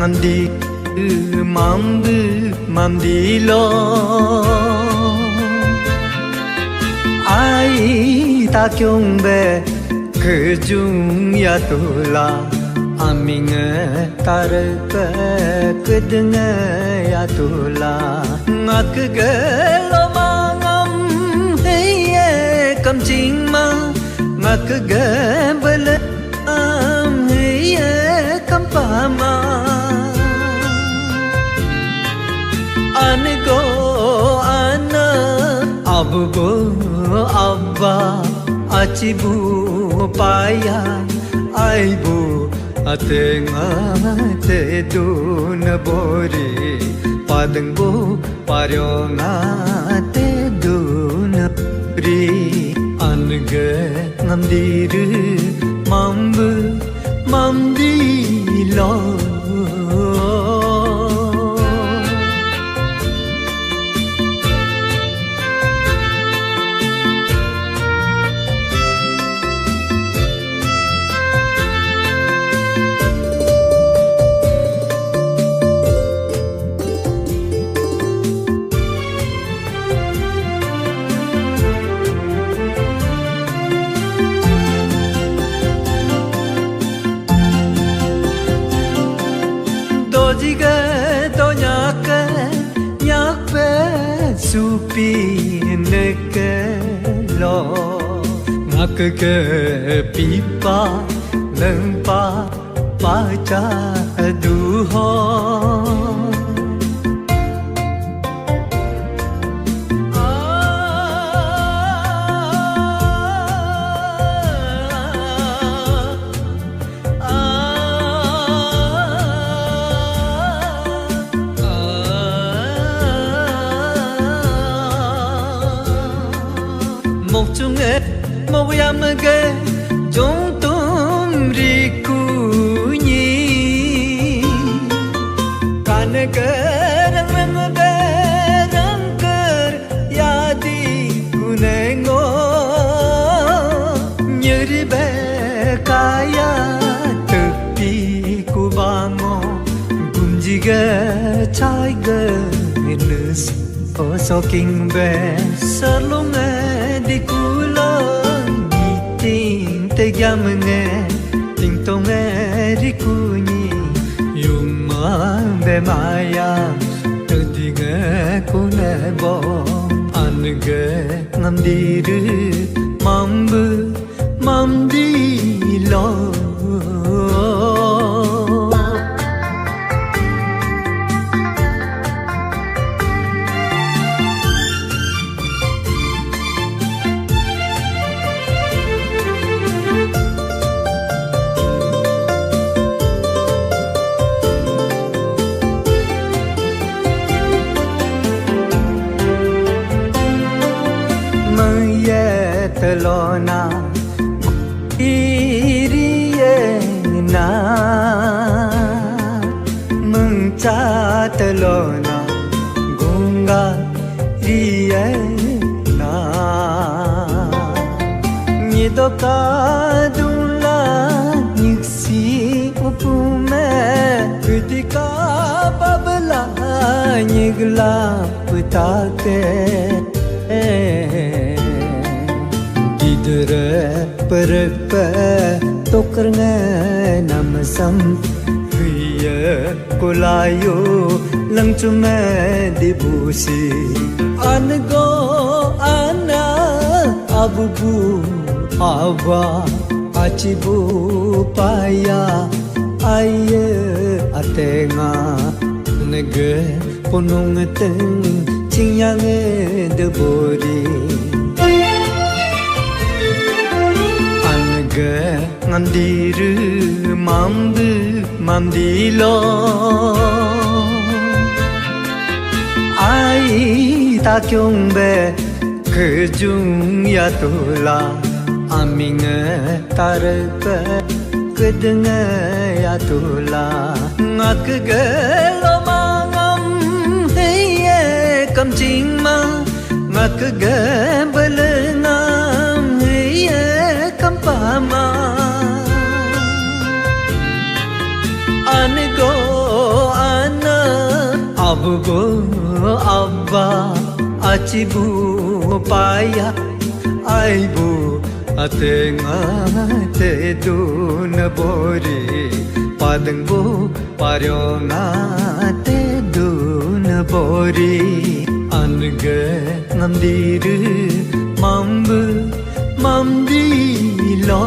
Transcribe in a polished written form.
ngamdi mambu mamdi lo ai ta kyung be kujung ya tula aming tar pe kudung ya tula ngak ge lo mangam hey kam ching ma ngak ge bel am hey kam pa ma an go ana abu go abba achibu paya aibu atenga te dun bori padang bo paryonga te dun ri ange ngamdir mambu mamdi lo jiga to nyak pe supi neke lo ngak ke pipa nang pa cha du ho một chung ế một yam ghê chúng tum ri cu nhi can ke rang cơ ya di gune ngo như ri be kaya thực pi cu ba ngo gum ji ge chai ge nus o so king be salung di kula ni ting te gyam nge ting tong di kuni yung ma be maya tu di nge kune bo an ge ngam di ru mambu mamdi lo telona iriye na mengca telona gunga riye na nidoka dula niksi upume kritika babla nigla putate परप तो करने नम सम हुई कुलायो लंचु में दिबूसी अन गो आना अबू आवा अचिबू पाया आये अतेंगा नगे पुनुंग तें चिंयांगे दबोरी ngamdiru mambu mamdi lo ai ta kyung be kujung ya tula aming tar pe kudung ya tula ngak ge lo mangam hey kam ching ma ngak ge bel nam hey kam pa ma an go go abba achibu paya aibu atenga te dun bori padangbo paryona te dun bori ange namdir mambu mamdi lo